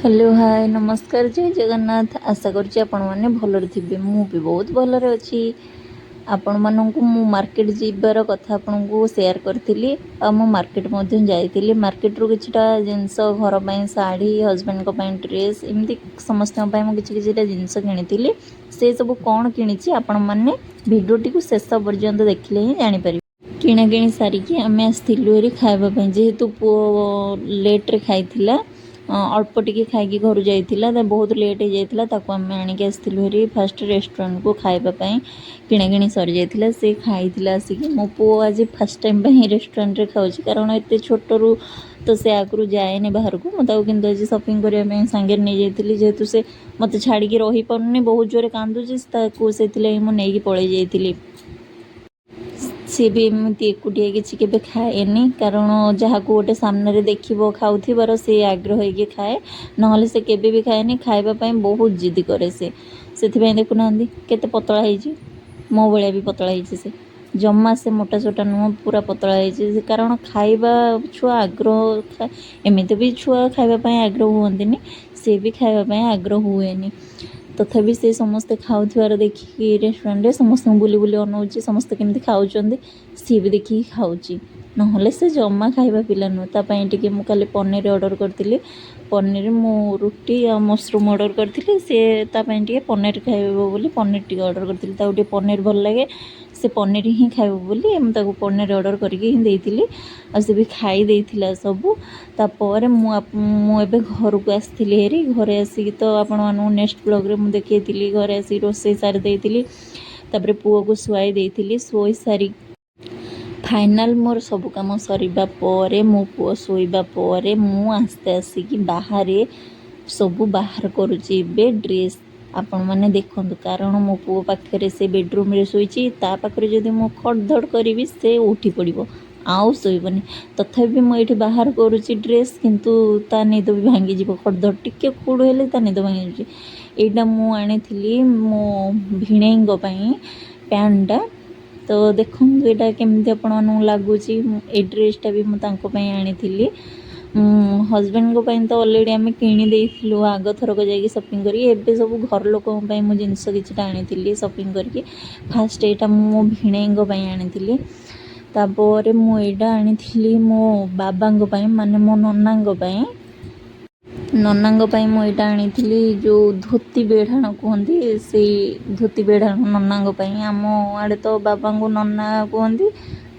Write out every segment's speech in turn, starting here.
Hello hi नमस्कार जय जगन्नाथ। आशा करुच्ची आपण मैंने भलरे थे। मु भी बहुत भलरे अच्छी। आपण मानक मु मार्केट जीवार कथा आपन को शेयर करी। मु मार्केट जाइली। मार्केट रू किछिटा जिनस घर पर शाढ़ी हजबैंड को ड्रेस एमती समस्त कि जिनस किनी से सब कौन किणी आपण मैंने भिडियोटी को शेष पर्यंत देखिले ही जापर। किणाकिणी सारिकी आम आसलू खावाई जेहेतु पु लेट्रे खाई अल्प टिके खाई घर जाइला बहुत लेट हो जाता आम आणिक आसलू फास्ट रेस्टोरेंट को खावाई किणाकिणी सरी जाता से खाई आसिक मो पु आज फास्ट टाइम रेस्टोरेंट रे खाऊँ कारण एत छोटू तो से आगु जाए बाहर को मुझे आज सपिंग करने सांगे नहीं जाती जेहेतु से मत छाड़ी रही पार्नी बहुत जोरे कांदुची से नहीं पलि जाइली। सी भी एमती एकुटिया किसी के खाएनी कारण जहाँ को गोटे सामने देखो खाऊबार से आग्रह होगी खाए ना से केबे भी खाएनी खावाई बहुत जिद करे से देखुना केते पतला है मो भाया भी पतला है से जमा से मोटा सोटा नुह पूरा पतला है कारण खाइबा छुआ आग्रह एमती भी छुआ खावाई आग्रह हुए सी भी खावाई आग्रह हुए तथापि से समस्ते खाऊर देखिए रेस्टोरेंट समस्त बुली बुली अनाऊँच समस्ते केमती खाऊँ सी भी देखिए खाऊँ ना से जमा खाइबा पिला नुह ताकि मुझे पनीर ऑर्डर करी पनीर मु रुटी आ मशरूम ऑर्डर करी सी टे पनीर खाइब बोली पनीर टी ऑर्डर करी पनीर भल लगे से पनीर ही खाइब बोली मुझे पनीर ऑर्डर करके से भी खाई सबू तापर मुझे घर को आसती हेरी घरे आसिक तो आपण मानू नेक्स्ट ब्लॉग रे मुझे देखी घरे आसिक रोसे सारी देती तापर पुओ को शुआई देती शोई सारी फाइनाल मोर सब कम सरिबा परे मो पुओ शोइबा परे मु आस्ते आसिक बाहर सबू बाहर करुच्ची ड्रेस आपण मैंने देखु कारण मो पुओ पाखे से बेडरूम रे शोची पाखे जदि मो खड़धड़ करी से उठी पड़ो आउ शोबनी तथापि मुझे बाहर करुच्ची ड्रेस किंतु ता निद भी भांगी खड़धड़ टिके खुड़ हेले ता निद भांगी यहाँ मुझे मो भिणे पैंटा तो देखो यहाँ केमती आपण लगुच ड्रेसटा भी मुझे आनी हजबैंड को तो अलरेडी आम किणीलु आग थरक जा सपिंग कर सब घर लोक मुझे जिनस कि आनी सपिंग करके फास्ट यहाँ मो भिणे आनी तापर मुझा आनी मो बाबा माने मो नना मुझा आनी जो धोती बेढ़ाण कहते से धोती बेढ़ाण नना आम आड़े तो बाबा को नना कहती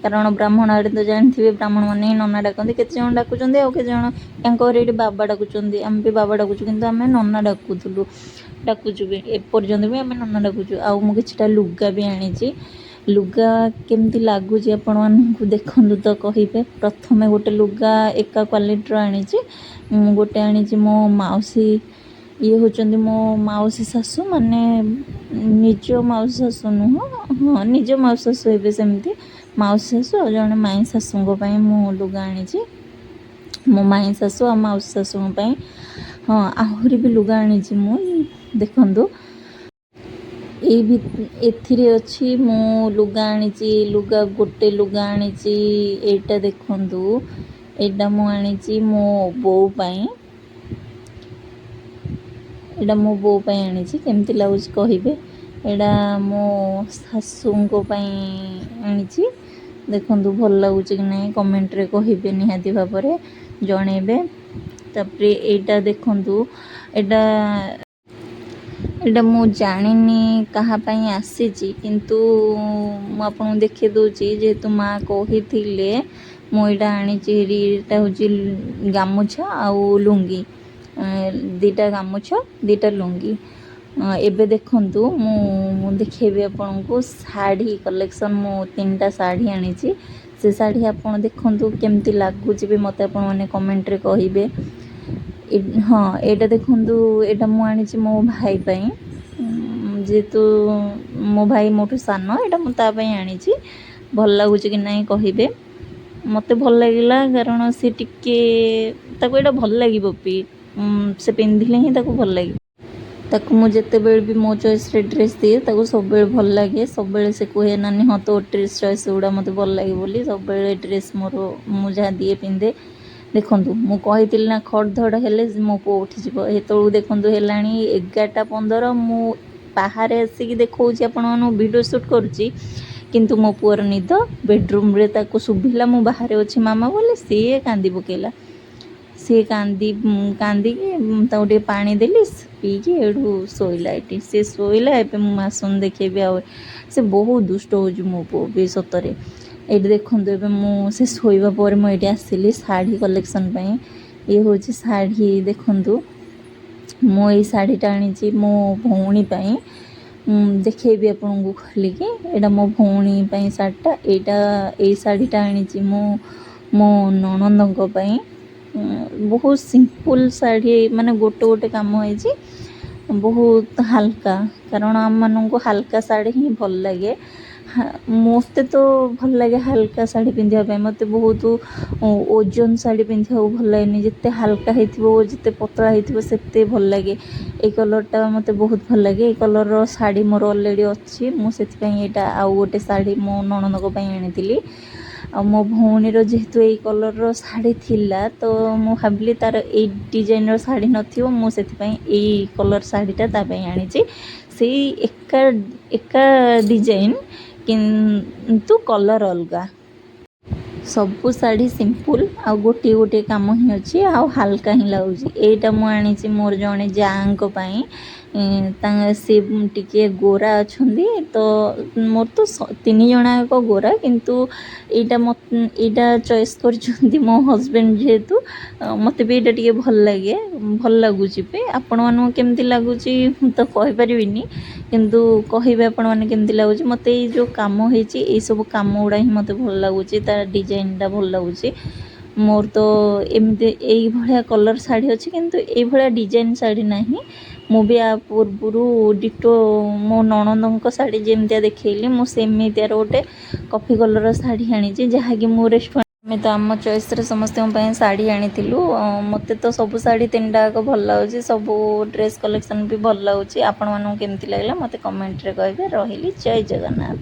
कारण ब्राह्मण आड़े तो जानते ब्राह्मण मैंने नना डाकती केत जन डाकुं आउ के जन ये बाबा डाकुं आम भी बाबा डाकुचु कि आम नना डाकुचु भी एपर्यंत भी आम नना डाकुचु आउ मु किछिटा लुगा भी आनी लुगा केमती लगुच आपण मानक देखु तो कहे प्रथमे गोटे लुगा एका क्वालिटी आनी गोटे आनी मो मौसी ये होचंदी मो मौसी सासू माने निज मौसी सासू नुह हाँ निज मौसी सासू हे सेमती मौसी सासू और जड़े माई सासू मो लुगा आनी मो माई सासू आ मौसी सासू हाँ आहरी भी लुगा आनी मु देखु एथिरे अच्छी मो लुगा आनी लुगा गोटे लुगा आनी एटा देखु एटा मु आनी मो बो एटा मो बो आनी केमती लगुच कहे एटा मो सासू आनी देखु भल लगुच कि ना कमेंट रे कहे निहाती भाव जनइबे तापरे एटा देखु एटा मु जानी कहापाई आसी किंतु मुझे देखे दूची जेहेतु माँ कही मुझा आनी हूँ गामुछा आउ लुंगी दीटा गामुछा दीटा लुंगी एबे देखंतु मु देखेबी आपन को साड़ी कलेक्शन मु 3टा साड़ी आनी से साड़ी आपन देखंतु केमती लागुच भी मते आपन माने कमेंट रे कहिबे हाँ एटा देखंतु एटा मु आनी मो भाई पई जेहेतु मो भाई मोटू सान एटा मु ता पई आनी भल लगुच कि नहीं कहिबे मते भल लागिला कारण से टिके ताको एटा भल लागिबो पी से पिंधिले ही ताको भल लागिबो ताको मु जेते बेल भी मो चॉइस रे ड्रेस दिए ताको सब बेल भल लागे सब बेल से कहे नानी हाँ तो ड्रेस चॉइस गुड़ा मते भल लागे बोली सब बेल ड्रेस मोर मु जहाँ दिए पिंधे ଦେଖନ୍ତୁ ମୁଁ କହିଥିଲି ନା ଖଡ଼ଧଡ଼ ହେଲେ ମୋ ପୁଅ ଉଠିଯିବ। ସେତେବେଳକୁ ଦେଖନ୍ତୁ ହେଲାଣି 11:15। ମୁଁ ବାହାରେ ଆସିକି ଦେଖାଉଛି ଆପଣମାନଙ୍କୁ ଭିଡ଼ିଓ ସୁଟ୍ କରୁଛି, କିନ୍ତୁ ମୋ ପୁଅର ନିଦ। ବେଡ଼ରୁମ୍ରେ ତାକୁ ଶୁଭିଲା ମୁଁ ବାହାରେ ଅଛି ମାମା ବୋଲି, ସିଏ କାନ୍ଦି ପକେଇଲା। ସିଏ କାନ୍ଦିକି ତାକୁ ଟିକେ ପାଣି ଦେଲି, ପିଇକି ଏଠୁ ଶୋଇଲା। ଏଠି ସେ ଶୋଇଲା। ଏବେ ମୁଁ ଆସନ ଦେଖେଇବି। ଆଉ ସେ ବହୁତ ଦୁଷ୍ଟ ହେଉଛି ମୋ ପୁଅ ବି ସତରେ। ଏଇଠି ଦେଖନ୍ତୁ ଏବେ ମୁଁ ସେ ଶୋଇବା ପରେ ମୁଁ ଏଇଠି ଆସିଲି ଶାଢ଼ୀ କଲେକ୍ସନ୍ ପାଇଁ। ଇଏ ହେଉଛି ଶାଢ଼ୀ। ଦେଖନ୍ତୁ ମୁଁ ଏଇ ଶାଢ଼ୀଟା ଆଣିଛି ମୋ ଭଉଣୀ ପାଇଁ। ଦେଖେଇବି ଆପଣଙ୍କୁ ଖୋଲିକି। ଏଇଟା ମୋ ଭଉଣୀ ପାଇଁ ଶାଢ଼ୀଟା। ଏଇ ଶାଢ଼ୀଟା ଆଣିଛି ମୁଁ ମୋ ନଣନ୍ଦଙ୍କ ପାଇଁ। ବହୁତ ସିମ୍ପଲ୍ ଶାଢ଼ୀ, ମାନେ ଗୋଟେ କାମ ହେଇଛି, ବହୁତ ହାଲକା। କାରଣ ଆମମାନଙ୍କୁ ହାଲକା ଶାଢ଼ୀ ହିଁ ଭଲ ଲାଗେ। ମୋତେ ତ ଭଲ ଲାଗେ ହାଲକା ଶାଢ଼ୀ ପିନ୍ଧିବା ପାଇଁ। ମୋତେ ବହୁତ ଓଜନ ଶାଢ଼ୀ ପିନ୍ଧିବାକୁ ଭଲ ଲାଗେନି। ଯେତେ ହାଲକା ହେଇଥିବ, ଯେତେ ପତଳା ହେଇଥିବ ସେତେ ଭଲ ଲାଗେ। ଏଇ କଲର୍ଟା ମୋତେ ବହୁତ ଭଲ ଲାଗେ। ଏଇ କଲର୍ର ଶାଢ଼ୀ ମୋର ଅଲରେଡ଼ି ଅଛି। ମୁଁ ସେଥିପାଇଁ ଏଇଟା ଆଉ ଗୋଟେ ଶାଢ଼ୀ ମୋ ନଣନ୍ଦଙ୍କ ପାଇଁ ଆଣିଥିଲି। ଆଉ ମୋ ଭଉଣୀର ଯେହେତୁ ଏଇ କଲର୍ର ଶାଢ଼ୀ ଥିଲା, ତ ମୁଁ ଭାବିଲି ତା'ର ଏଇ ଡିଜାଇନ୍ର ଶାଢ଼ୀ ନଥିବ, ମୁଁ ସେଥିପାଇଁ ଏଇ କଲର୍ ଶାଢ଼ୀଟା ତା ପାଇଁ ଆଣିଛି। ସେଇ ଏକା ଡିଜାଇନ୍ କିନ୍ତୁ କଲର୍ ଅଲଗା। ସବୁ ଶାଢ଼ୀ ସିମ୍ପୁଲ୍, ଆଉ ଗୋଟିଏ କାମ ହିଁ ଅଛି, ଆଉ ହାଲକା ହିଁ ଲାଗୁଛି। ଏଇଟା ମୁଁ ଆଣିଛି ମୋର ଜଣେ ଯାଆଙ୍କ ପାଇଁ। ସେ ଟିକେ ଗୋରା ଅଛନ୍ତି, ତ ମୋର ତ 3 ଜଣଯାକ ଗୋରା, କିନ୍ତୁ ଏଇଟା ଚଏସ୍ କରିଛନ୍ତି ମୋ ହଜବେଣ୍ଡ। ଯେହେତୁ ମୋତେ ବି ଏଇଟା ଟିକେ ଭଲ ଲାଗୁଛି ବି। ଆପଣମାନଙ୍କୁ କେମିତି ଲାଗୁଛି ମୁଁ ତ କହିପାରିବିନି, କିନ୍ତୁ କହିବେ ଆପଣମାନେ କେମିତି ଲାଗୁଛି। ମୋତେ ଏଇ ଯେଉଁ କାମ ହେଇଛି, ଏଇସବୁ କାମ ଗୁଡ଼ା ହିଁ ମୋତେ ଭଲ ଲାଗୁଛି। ତା ଡିଜାଇନ୍ଟା ଭଲ ଲାଗୁଛି। ମୋର ତ ଏମିତି ଏଇଭଳିଆ କଲର୍ ଶାଢ଼ୀ ଅଛି, କିନ୍ତୁ ଏଇଭଳିଆ ଡିଜାଇନ୍ ଶାଢ଼ୀ ନାହିଁ। ମୁଁ ବି ଆ ପୂର୍ବରୁ ଡିଟୋ ମୋ ନଣନ୍ଦଙ୍କ ଶାଢ଼ୀ ଯେମିତିଆ ଦେଖେଇଲି, ମୁଁ ସେମିତିଆର ଗୋଟେ କଫି କଲର୍ର ଶାଢ଼ୀ ଆଣିଛି, ଯାହାକି ମୁଁ ଆମେ ତ ଆମ ଚଏସ୍ରେ ସମସ୍ତଙ୍କ ପାଇଁ ଶାଢ଼ୀ ଆଣିଥିଲୁ। ମୋତେ ତ ସବୁ ଶାଢ଼ୀ 3ଟା ଯାକ ଭଲ ଲାଗୁଛି। ସବୁ ଡ୍ରେସ୍ କଲେକ୍ସନ୍ ବି ଭଲ ଲାଗୁଛି। ଆପଣମାନଙ୍କୁ କେମିତି ଲାଗିଲା ମୋତେ କମେଣ୍ଟରେ କହିବେ। ରହିଲି, ଜୟ ଜଗନ୍ନାଥ।